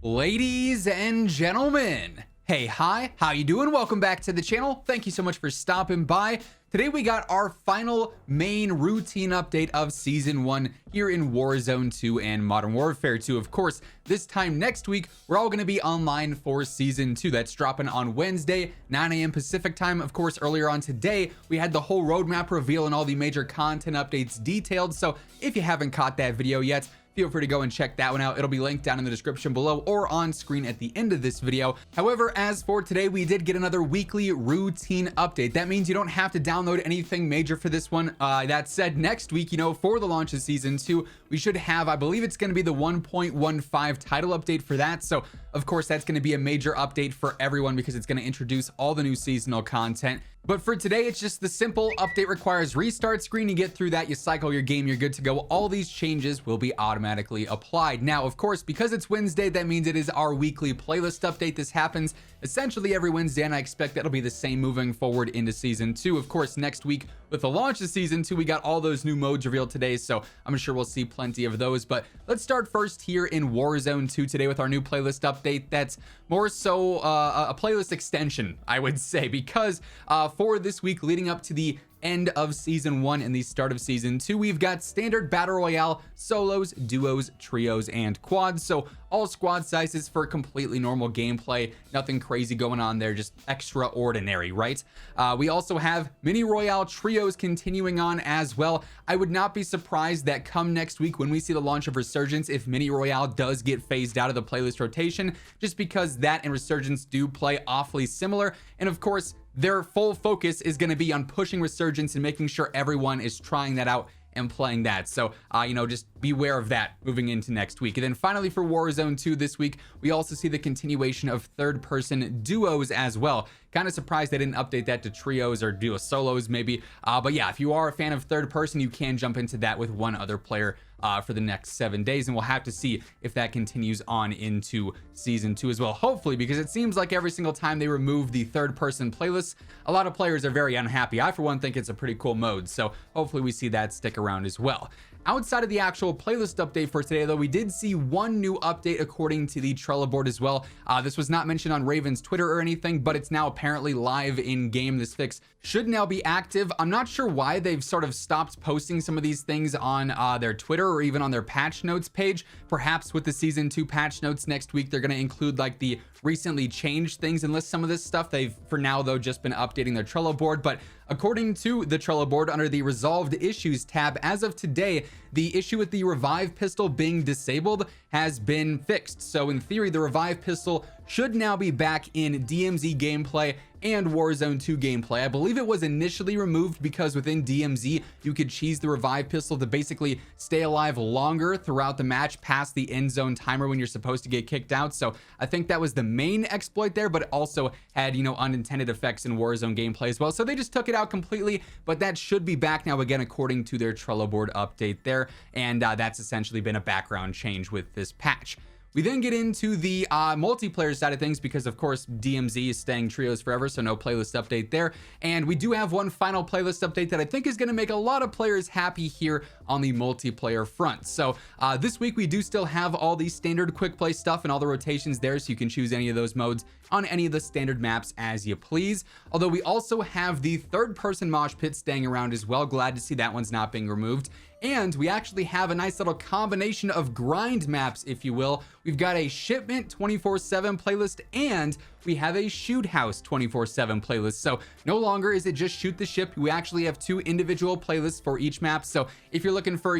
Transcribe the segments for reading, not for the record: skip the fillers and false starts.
Ladies and gentlemen, hey, hi, how you doing? Welcome back to the channel. Thank you so much for stopping by. Today we got our final main routine update of Season 1 here in Warzone 2 and Modern Warfare 2. Of course, this time next week, we're all going to be online for Season 2. That's dropping on Wednesday, 9 a.m. Pacific time. Of course, earlier on today, we had the whole roadmap reveal and all the major content updates detailed. So if you haven't caught that video yet, feel free to go and check that one out. It'll be linked down in the description below or on screen at the end of this video. However, as for today, we did get another weekly routine update. That means you don't have to download anything major for this one. That said, next week, for the launch of Season 2, we should have, I believe it's going to be the 1.15 title update for that. So, of course, that's going to be a major update for everyone because it's going to introduce all the new seasonal content. But for today, it's just the simple update requires restart screen. You get through that, you cycle your game, you're good to go. All these changes will be automatically applied. Now, of course, because it's Wednesday, that means it is our weekly playlist update. This happens essentially every Wednesday, and I expect that'll be the same moving forward into Season 2. Of course, next week with the launch of Season 2, we got all those new modes revealed today, so I'm sure we'll see plenty of those. But let's start first here in Warzone 2 today with our new playlist update. That's more so a playlist extension, I would say, because for this week leading up to the end of Season 1 and the start of Season 2, we've got standard battle royale, solos, duos, trios, and quads. So all squad sizes for completely normal gameplay. Nothing crazy going on there, just extraordinary, right? We also have mini royale trios continuing on as well. I would not be surprised that come next week when we see the launch of Resurgence, if mini royale does get phased out of the playlist rotation, just because that and Resurgence do play awfully similar. And of course, their full focus is going to be on pushing Resurgence and making sure everyone is trying that out and playing that. So, just beware of that moving into next week. And then finally for Warzone 2 this week, we also see the continuation of third-person duos as well. Kind of surprised they didn't update that to trios or duo solos maybe. But yeah, if you are a fan of third person, you can jump into that with one other player for the next 7 days, and we'll have to see if that continues on into Season 2 as well, hopefully, because it seems like every single time they remove the third person playlists, a lot of players are very unhappy. I for one think it's a pretty cool mode, so hopefully we see that stick around as well. Outside of the actual playlist update for today, though, we did see one new update according to the Trello board as well. This was not mentioned on Raven's Twitter or anything, but it's now apparently live in game. This fix should now be active. I'm not sure why they've sort of stopped posting some of these things on their Twitter or even on their patch notes page. Perhaps with the Season 2 patch notes next week, they're going to include like the recently changed things and list some of this stuff. They've for now though just been updating their Trello board, but according to the Trello board under the resolved issues tab, as of today, the issue with the revive pistol being disabled has been fixed. So in theory, the revive pistol should now be back in DMZ gameplay and Warzone 2 gameplay. I believe it was initially removed because within DMZ, you could cheese the revive pistol to basically stay alive longer throughout the match past the end zone timer when you're supposed to get kicked out. So I think that was the main exploit there, but it also had, unintended effects in Warzone gameplay as well. So they just took it out completely, but that should be back now again, according to their Trello board update there. And that's essentially been a background change with this patch. We then get into the multiplayer side of things because, of course, DMZ is staying trios forever, so no playlist update there. And we do have one final playlist update that I think is going to make a lot of players happy here on the multiplayer front. So this week, we do still have all the standard quick play stuff and all the rotations there, so you can choose any of those modes on any of the standard maps as you please. Although we also have the third-person mosh pit staying around as well. Glad to see that one's not being removed. And we actually have a nice little combination of grind maps, if you will. We've got a shipment 24/7 playlist and we have a shoot house 24/7 playlist. So no longer is it just shoot the ship. We actually have 2 individual playlists for each map. So if you're looking for,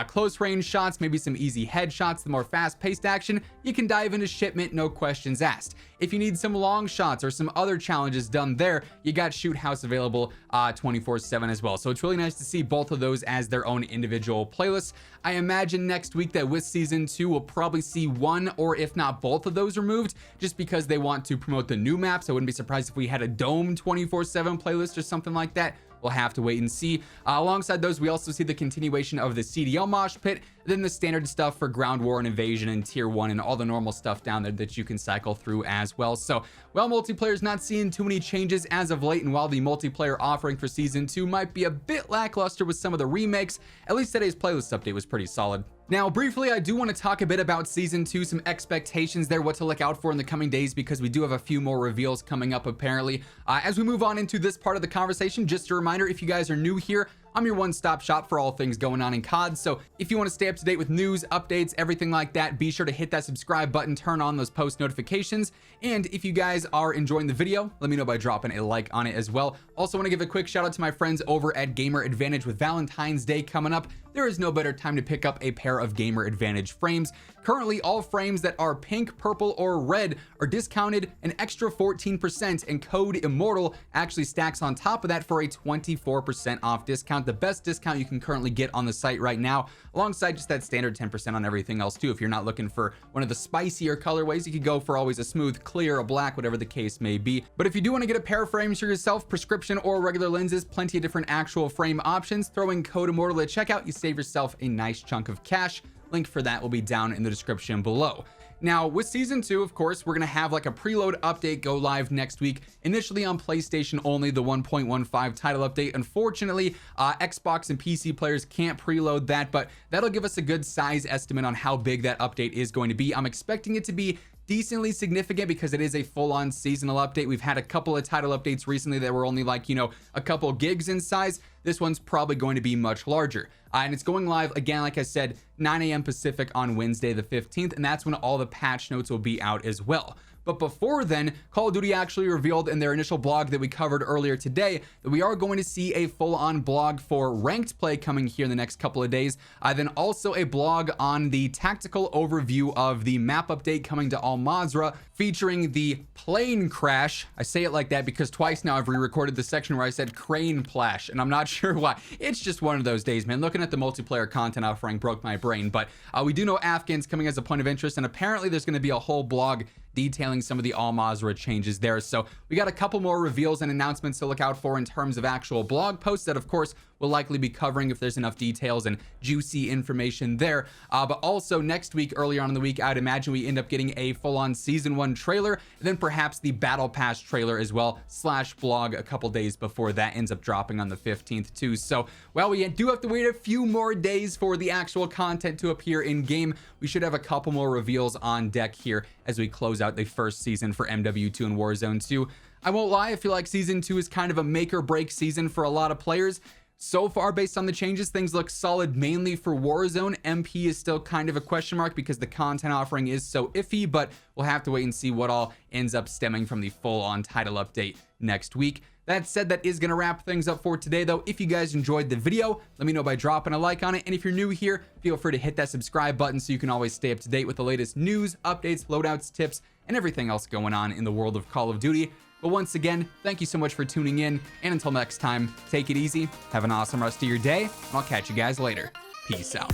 close range shots, maybe some easy headshots, the more fast paced action, you can dive into shipment, no questions asked. If you need some long shots or some other challenges done there, you got shoot house available 24/7 as well. So it's really nice to see both of those as their own individual playlists. I imagine next week that with Season 2, we'll probably see one or if not both of those removed, just because they want to promote the new maps. I wouldn't be surprised if we had a Dome 24/7 playlist or something like that. We'll have to wait and see. Alongside those, we also see the continuation of the CDL mosh pit, then the standard stuff for ground war and invasion and tier 1 and all the normal stuff down there that you can cycle through as well. So while multiplayer's not seeing too many changes as of late, and while the multiplayer offering for Season 2 might be a bit lackluster with some of the remakes, at least today's playlist update was pretty solid. Now, briefly, I do want to talk a bit about Season 2, some expectations there, what to look out for in the coming days, because we do have a few more reveals coming up, apparently. As we move on into this part of the conversation, just a reminder, if you guys are new here, I'm your one-stop shop for all things going on in COD. So if you want to stay up to date with news, updates, everything like that, be sure to hit that subscribe button, turn on those post notifications. And if you guys are enjoying the video, let me know by dropping a like on it as well. Also want to give a quick shout out to my friends over at Gamer Advantage. With Valentine's Day coming up, there is no better time to pick up a pair of Gamer Advantage frames. Currently, all frames that are pink, purple, or red are discounted an extra 14%, and code Immortal actually stacks on top of that for a 24% off discount. The best discount you can currently get on the site right now, alongside just that standard 10% on everything else too. If you're not looking for one of the spicier colorways, you could go for always a smooth, clear, a black, whatever the case may be. But if you do want to get a pair of frames for yourself, prescription or regular lenses, plenty of different actual frame options, throw in code Immortal at checkout, you save yourself a nice chunk of cash. Link for that will be down in the description below. Now, with Season 2, of course, we're going to have like a preload update go live next week, initially on PlayStation only, the 1.15 title update. Unfortunately, Xbox and PC players can't preload that, but that'll give us a good size estimate on how big that update is going to be. I'm expecting it to be decently significant because it is a full-on seasonal update. We've had a couple of title updates recently that were only like, a couple gigs in size. This one's probably going to be much larger. And it's going live, again, like I said, 9 a.m. Pacific on Wednesday the 15th, and that's when all the patch notes will be out as well. But before then, Call of Duty actually revealed in their initial blog that we covered earlier today that we are going to see a full-on blog for ranked play coming here in the next couple of days. Then also a blog on the tactical overview of the map update coming to WhosImmortal, featuring the plane crash. I say it like that because twice now I've re-recorded the section where I said crane plash, and I'm not sure why. It's just one of those days, man. Looking at the multiplayer content offering broke my brain. But we do know Afghan's coming as a point of interest, and apparently there's going to be a whole blog detailing some of the WhosImmortal changes there. So we got a couple more reveals and announcements to look out for in terms of actual blog posts that, of course, we'll likely be covering if there's enough details and juicy information there. But also next week, earlier on in the week, I'd imagine we end up getting a full-on Season 1 trailer, and then perhaps the Battle Pass trailer as well, / blog a couple days before that ends up dropping on the 15th too. So while we do have to wait a few more days for the actual content to appear in game, we should have a couple more reveals on deck here as we close out the first season for MW2 and WARZONE 2. I won't lie, I feel like Season 2 is kind of a make or break season for a lot of players. So far, based on the changes, things look solid mainly for Warzone. MP is still kind of a question mark because the content offering is so iffy, but we'll have to wait and see what all ends up stemming from the full-on title update next week. That said, that is going to wrap things up for today, though. If you guys enjoyed the video, let me know by dropping a like on it. And if you're new here, feel free to hit that subscribe button so you can always stay up to date with the latest news, updates, loadouts, tips, and everything else going on in the world of Call of Duty. But once again, thank you so much for tuning in, and until next time, take it easy, have an awesome rest of your day, and I'll catch you guys later. Peace out.